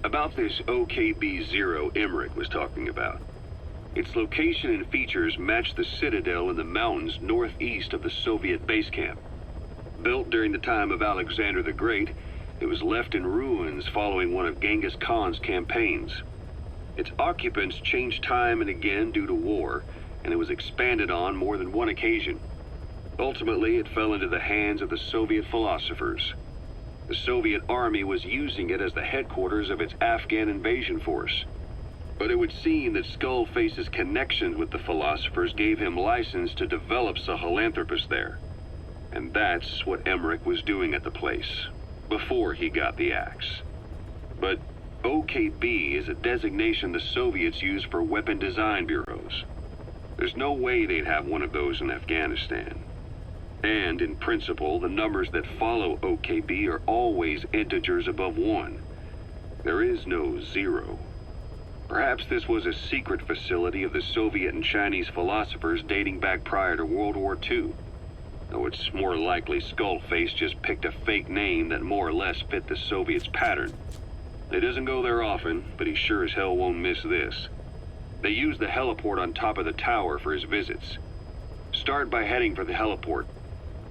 About this OKB Zero Emmerich was talking about. Its location and features match the citadel in the mountains northeast of the Soviet base camp. Built during the time of Alexander the Great, it was left in ruins following one of Genghis Khan's campaigns. Its occupants changed time and again due to war, and it was expanded on more than one occasion. Ultimately, it fell into the hands of the Soviet philosophers. The Soviet army was using it as the headquarters of its Afghan invasion force. But it would seem that Skullface's connections with the philosophers gave him license to develop Sahelanthropus there. And that's what Emmerich was doing at the place, before he got the axe. But OKB is a designation the Soviets use for weapon design bureaus. There's no way they'd have one of those in Afghanistan. And in principle, the numbers that follow OKB are always integers above 1. There is no 0. Perhaps this was a secret facility of the Soviet and Chinese philosophers dating back prior to World War II. Though it's more likely Skullface just picked a fake name that more or less fit the Soviets' pattern. He doesn't go there often, but he sure as hell won't miss this. They use the heliport on top of the tower for his visits. Start by heading for the heliport,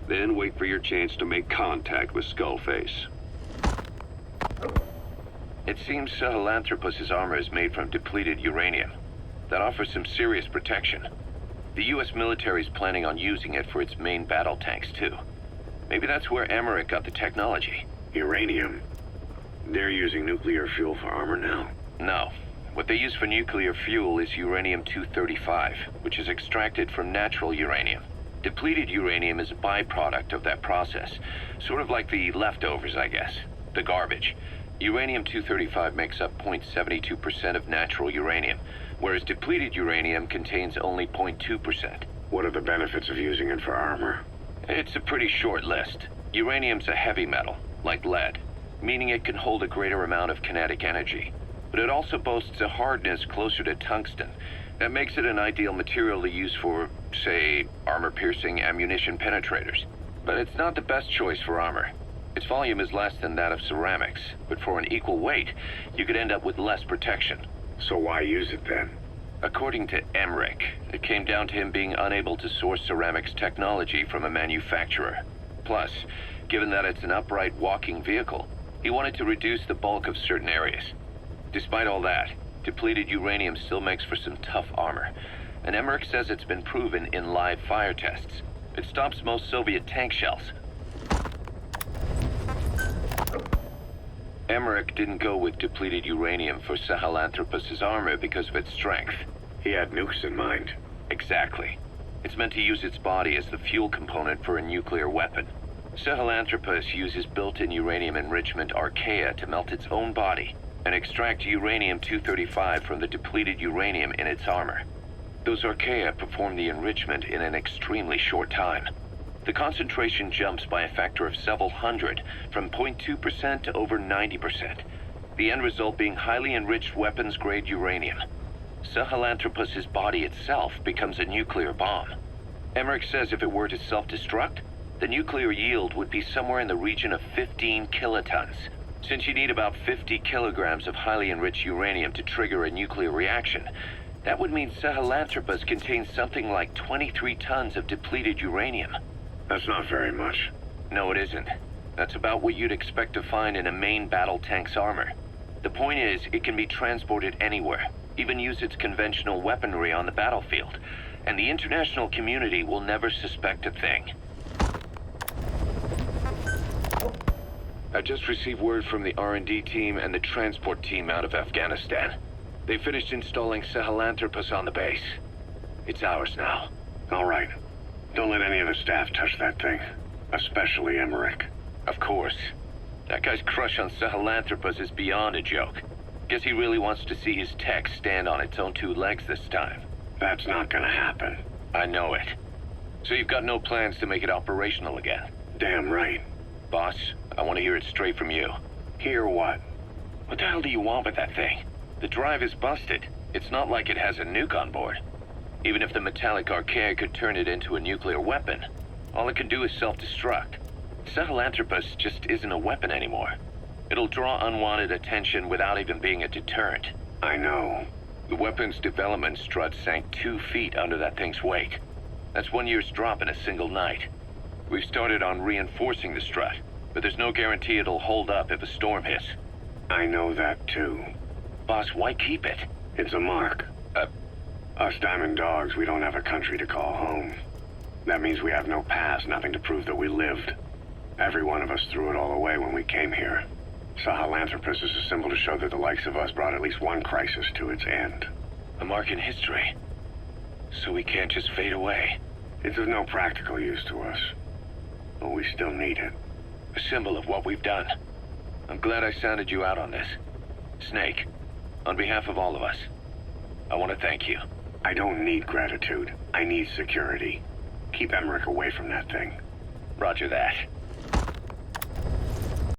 then wait for your chance to make contact with Skullface. It seems Sahelanthropus' armor is made from depleted uranium. That offers some serious protection. The US military is planning on using it for its main battle tanks, too. Maybe that's where Emmerich got the technology. Uranium? They're using nuclear fuel for armor now? No. What they use for nuclear fuel is uranium-235, which is extracted from natural uranium. Depleted uranium is a byproduct of that process. Sort of like the leftovers, I guess. The garbage. Uranium-235 makes up 0.72% of natural uranium, whereas depleted uranium contains only 0.2%. What are the benefits of using it for armor? It's a pretty short list. Uranium's a heavy metal, like lead, meaning it can hold a greater amount of kinetic energy. But it also boasts a hardness closer to tungsten. That makes it an ideal material to use for, say, armor-piercing ammunition penetrators. But it's not the best choice for armor. Its volume is less than that of ceramics, but for an equal weight, you could end up with less protection. So why use it then? According to Emmerich, it came down to him being unable to source ceramics technology from a manufacturer. Plus, given that it's an upright walking vehicle, he wanted to reduce the bulk of certain areas. Despite all that, depleted uranium still makes for some tough armor, and Emmerich says it's been proven in live fire tests. It stops most Soviet tank shells. Emmerich didn't go with depleted uranium for Sahelanthropus' armor because of its strength. He had nukes in mind. Exactly. It's meant to use its body as the fuel component for a nuclear weapon. Sahelanthropus uses built-in uranium enrichment archaea to melt its own body and extract uranium-235 from the depleted uranium in its armor. Those archaea perform the enrichment in an extremely short time. The concentration jumps by a factor of several hundred, from 0.2% to over 90%. The end result being highly enriched weapons-grade uranium. Sahelanthropus' body itself becomes a nuclear bomb. Emmerich says if it were to self-destruct, the nuclear yield would be somewhere in the region of 15 kilotons. Since you need about 50 kilograms of highly enriched uranium to trigger a nuclear reaction, that would mean Sahelanthropus contains something like 23 tons of depleted uranium. That's not very much. No, it isn't. That's about what you'd expect to find in a main battle tank's armor. The point is, it can be transported anywhere, even use its conventional weaponry on the battlefield, and the international community will never suspect a thing. I just received word from the R&D team and the transport team out of Afghanistan. They finished installing Sahelanthropus on the base. It's ours now. All right. Don't let any of the staff touch that thing. Especially Emmerich. Of course. That guy's crush on Sahelanthropus is beyond a joke. Guess he really wants to see his tech stand on its own 2 legs this time. That's not gonna happen. I know it. So you've got no plans to make it operational again? Damn right. Boss, I want to hear it straight from you. Hear what? What the hell do you want with that thing? The drive is busted. It's not like it has a nuke on board. Even if the metallic archaea could turn it into a nuclear weapon, all it can do is self-destruct. Sahelanthropus just isn't a weapon anymore. It'll draw unwanted attention without even being a deterrent. I know. The weapon's development strut sank 2 feet under that thing's weight. That's 1 year's drop in a single night. We've started on reinforcing the strut, but there's no guarantee it'll hold up if a storm hits. I know that too. Boss, why keep it? It's a mark. Us Diamond Dogs, we don't have a country to call home. That means we have no past, nothing to prove that we lived. Every one of us threw it all away when we came here. Sahelanthropus is a symbol to show that the likes of us brought at least one crisis to its end. A mark in history. So we can't just fade away. It's of no practical use to us, but we still need it. A symbol of what we've done. I'm glad I sounded you out on this. Snake, on behalf of all of us, I want to thank you. I don't need gratitude. I need security. Keep Emmerich away from that thing. Roger that.